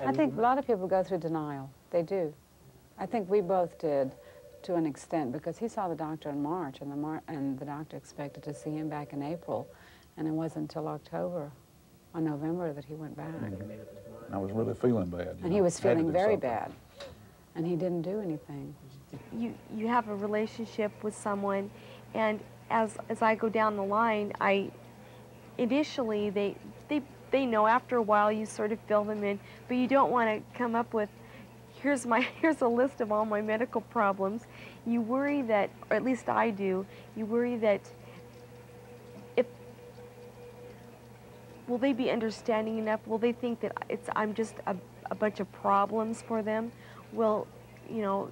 I think a lot of people go through denial. They do. I think we both did to an extent, because he saw the doctor in March, and the doctor expected to see him back in April, and it wasn't until October or November that he went back. I was really feeling bad. And he was feeling very bad, and he didn't do anything. You have a relationship with someone, and as I go down the line, initially they know. After a while you sort of fill them in, but you don't want to come up with, here's a list of all my medical problems. You worry that, or at least I do, you worry that will they be understanding enough? Will they think that I'm just a bunch of problems for them? Will, you know,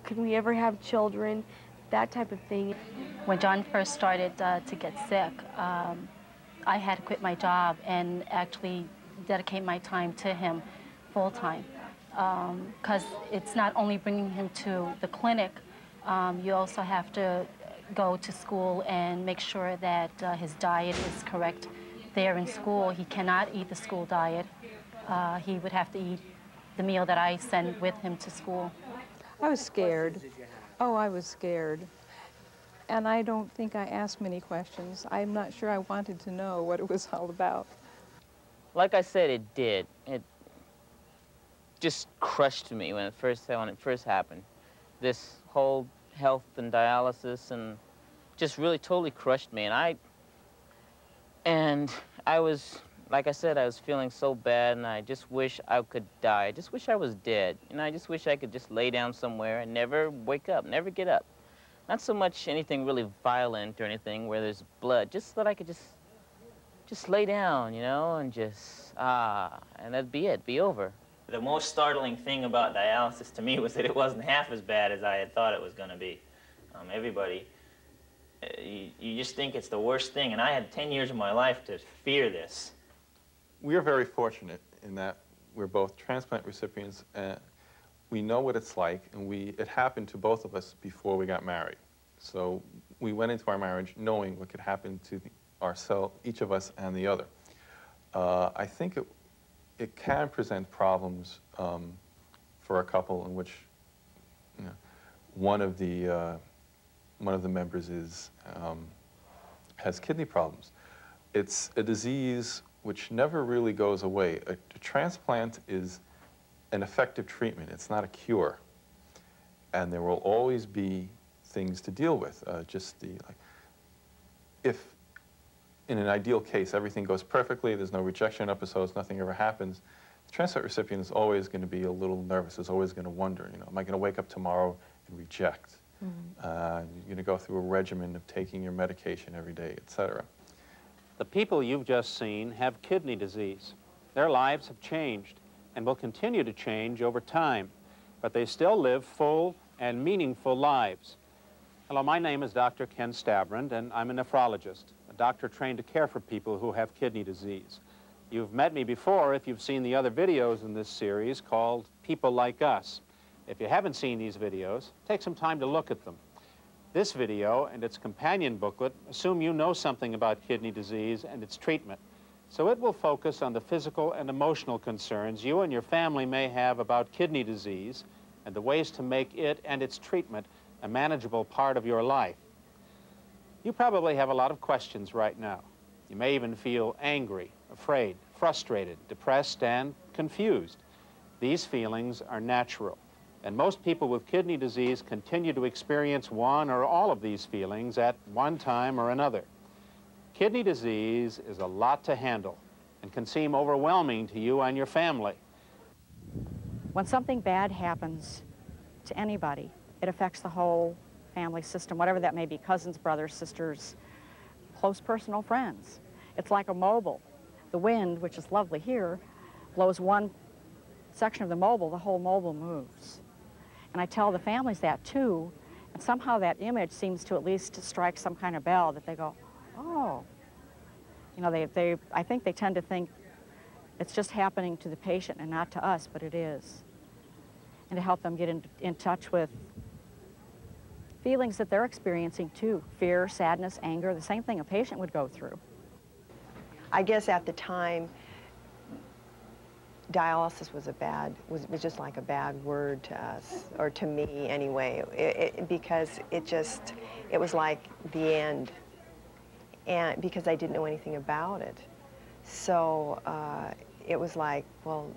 can we ever have children? That type of thing. When John first started to get sick, I had to quit my job and actually dedicate my time to him full-time. Because it's not only bringing him to the clinic, you also have to go to school and make sure that his diet is correct there in school. He cannot eat the school diet. He would have to eat the meal that I send with him to school. I was scared. Oh, I was scared. And I don't think I asked many questions. I'm not sure I wanted to know what it was all about. Like I said, it did. It just crushed me when it first happened. This whole health and dialysis and just really totally crushed me. And I was, like I said, I was feeling so bad, and I just wish I could die. I just wish I was dead. And I just wish I could just lay down somewhere and never wake up, never get up. Not so much anything really violent or anything where there's blood, just that I could just lay down, you know, and just, and that'd be it, be over. The most startling thing about dialysis to me was that it wasn't half as bad as I had thought it was going to be. Everybody, you just think it's the worst thing, and I had 10 years of my life to fear this. We are very fortunate in that we're both transplant recipients. We know what it's like, and it happened to both of us before we got married. So we went into our marriage knowing what could happen to ourselves, each of us and the other. I think it can present problems for a couple in which, you know, one of the members has kidney problems. It's a disease which never really goes away. A transplant is an effective treatment. It's not a cure. And there will always be things to deal with. If in an ideal case everything goes perfectly, there's no rejection episodes, nothing ever happens, the transplant recipient is always going to be a little nervous, is always going to wonder, you know, am I going to wake up tomorrow and reject? You're going to go through a regimen of taking your medication every day, etc. The people you've just seen have kidney disease. Their lives have changed and will continue to change over time, but they still live full and meaningful lives. Hello, my name is Dr. Ken Stavrand, and I'm a nephrologist, a doctor trained to care for people who have kidney disease. You've met me before if you've seen the other videos in this series called People Like Us. If you haven't seen these videos, take some time to look at them. This video and its companion booklet assume you know something about kidney disease and its treatment. So it will focus on the physical and emotional concerns you and your family may have about kidney disease and the ways to make it and its treatment a manageable part of your life. You probably have a lot of questions right now. You may even feel angry, afraid, frustrated, depressed, and confused. These feelings are natural, and most people with kidney disease continue to experience one or all of these feelings at one time or another. Kidney disease is a lot to handle and can seem overwhelming to you and your family. When something bad happens to anybody, it affects the whole family system, whatever that may be, cousins, brothers, sisters, close personal friends. It's like a mobile. The wind, which is lovely here, blows one section of the whole mobile moves. And I tell the families that too, and somehow that image seems to at least strike some kind of bell that they go, oh. You know, I think they tend to think it's just happening to the patient and not to us, but it is. And to help them get in touch with feelings that they're experiencing too, fear, sadness, anger, the same thing a patient would go through. I guess at the time, dialysis was just like a bad word to us, or to me anyway, because it was like the end, and because I didn't know anything about it. So it was like, well,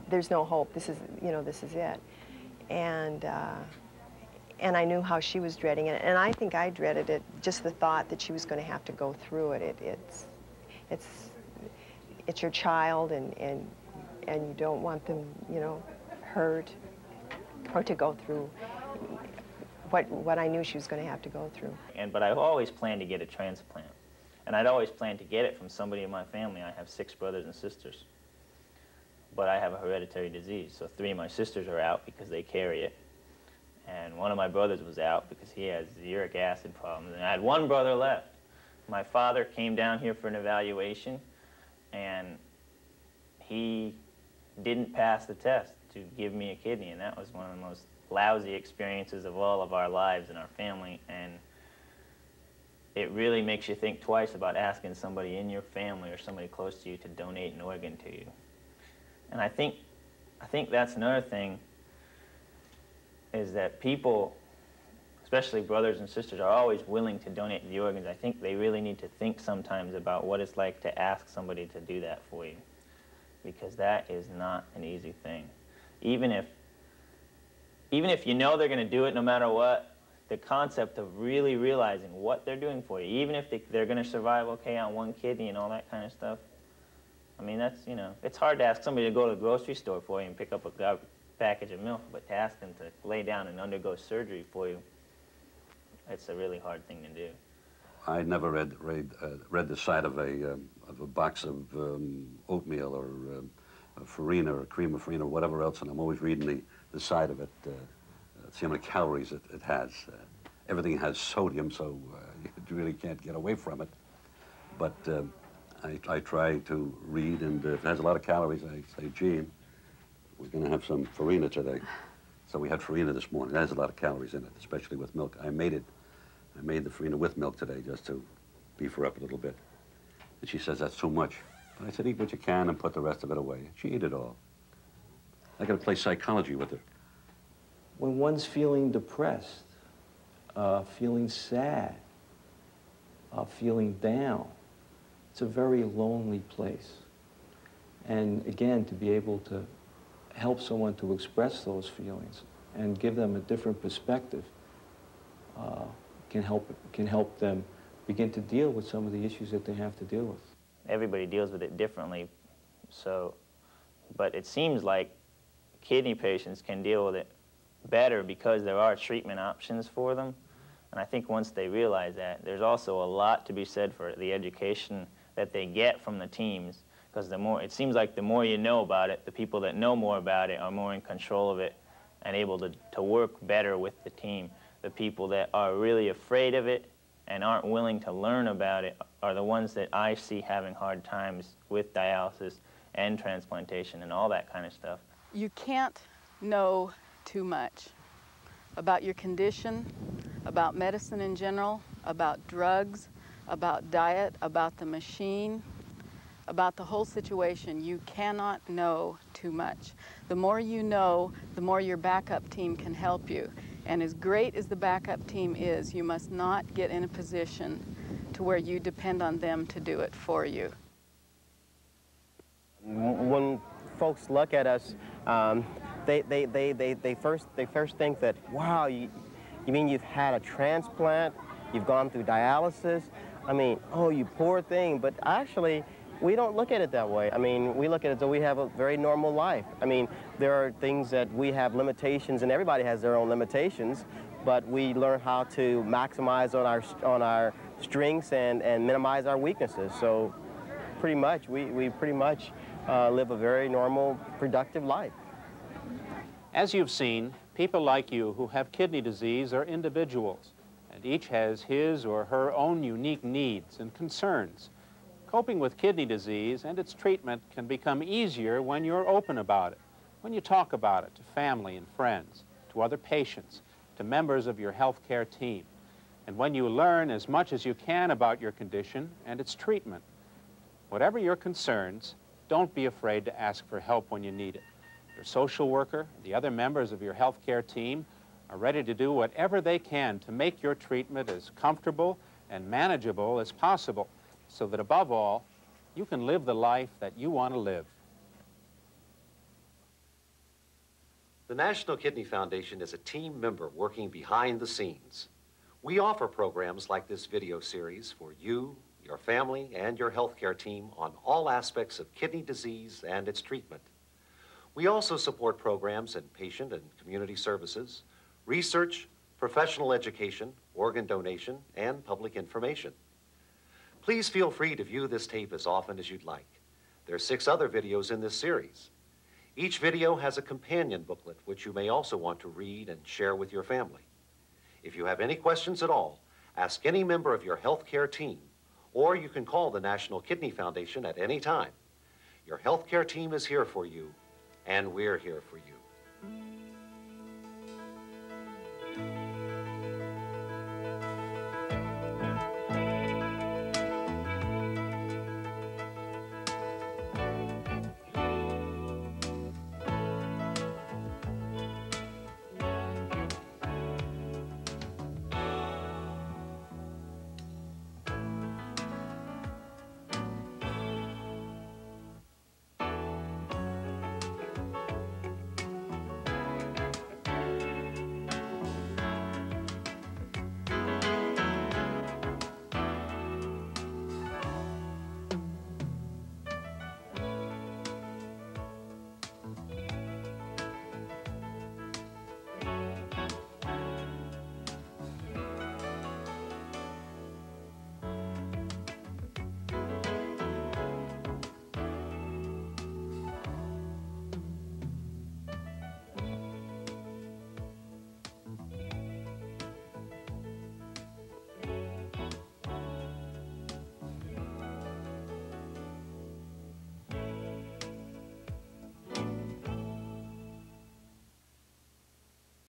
there's no hope. This is it. And I knew how she was dreading it, and I think I dreaded it, just the thought that she was going to have to go through it. It's your child, and you don't want them, hurt, or to go through what I knew she was going to have to go through. But I've always planned to get a transplant, and I'd always planned to get it from somebody in my family. I have 6 brothers and sisters, but I have a hereditary disease, so 3 of my sisters are out because they carry it, and one of my brothers was out because he has uric acid problems, and I had 1 brother left. My father came down here for an evaluation, and he didn't pass the test to give me a kidney, and that was one of the most lousy experiences of all of our lives in our family, and it really makes you think twice about asking somebody in your family or somebody close to you to donate an organ to you. And I think that's another thing, is that people, especially brothers and sisters, are always willing to donate the organs. I think they really need to think sometimes about what it's like to ask somebody to do that for you, because that is not an easy thing. Even if you know they're going to do it no matter what, the concept of really realizing what they're doing for you, even if they're going to survive okay on 1 kidney and all that kind of stuff, I mean, that's, it's hard to ask somebody to go to the grocery store for you and pick up a package of milk, but to ask them to lay down and undergo surgery for you, it's a really hard thing to do. I never read the side of a box of oatmeal or farina or cream of farina or whatever else, and I'm always reading the side of it, see how many calories it has. Everything has sodium, so you really can't get away from it. But I try to read, and if it has a lot of calories, I say, gee, we're going to have some farina today. So we had farina this morning. It has a lot of calories in it, especially with milk. I made the farina with milk today just to beef her up a little bit. And she says, that's too much. But I said, eat what you can and put the rest of it away. She ate it all. I got to play psychology with her. When one's feeling depressed, feeling sad, feeling down, it's a very lonely place. And again, to be able to help someone to express those feelings and give them a different perspective can help them begin to deal with some of the issues that they have to deal with. Everybody deals with it differently, but it seems like kidney patients can deal with it better because there are treatment options for them. And I think once they realize that, there's also a lot to be said for the education that they get from the teams, because it seems like the more you know about it, the people that know more about it are more in control of it and able to work better with the team. The people that are really afraid of it and aren't willing to learn about it are the ones that I see having hard times with dialysis and transplantation and all that kind of stuff. You can't know too much about your condition, about medicine in general, about drugs, about diet, about the machine, about the whole situation. You cannot know too much. The more you know, the more your backup team can help you. And as great as the backup team is, you must not get in a position to where you depend on them to do it for you. When folks look at us, they first think that, wow, you mean you've had a transplant, you've gone through dialysis? I mean, oh, you poor thing. But actually, we don't look at it that way. I mean, we look at it as though we have a very normal life. I mean, there are things that we have limitations, and everybody has their own limitations, but we learn how to maximize on our strengths and minimize our weaknesses. So pretty much, we pretty much live a very normal, productive life. As you've seen, people like you who have kidney disease are individuals, and each has his or her own unique needs and concerns. Coping with kidney disease and its treatment can become easier when you're open about it, when you talk about it to family and friends, to other patients, to members of your healthcare team, and when you learn as much as you can about your condition and its treatment. Whatever your concerns, don't be afraid to ask for help when you need it. Your social worker, the other members of your healthcare team are ready to do whatever they can to make your treatment as comfortable and manageable as possible, so that above all, you can live the life that you want to live. The National Kidney Foundation is a team member working behind the scenes. We offer programs like this video series for you, your family, and your healthcare team on all aspects of kidney disease and its treatment. We also support programs in patient and community services, research, professional education, organ donation, and public information. Please feel free to view this tape as often as you'd like. There are 6 other videos in this series. Each video has a companion booklet, which you may also want to read and share with your family. If you have any questions at all, ask any member of your healthcare team, or you can call the National Kidney Foundation at any time. Your healthcare team is here for you, and we're here for you.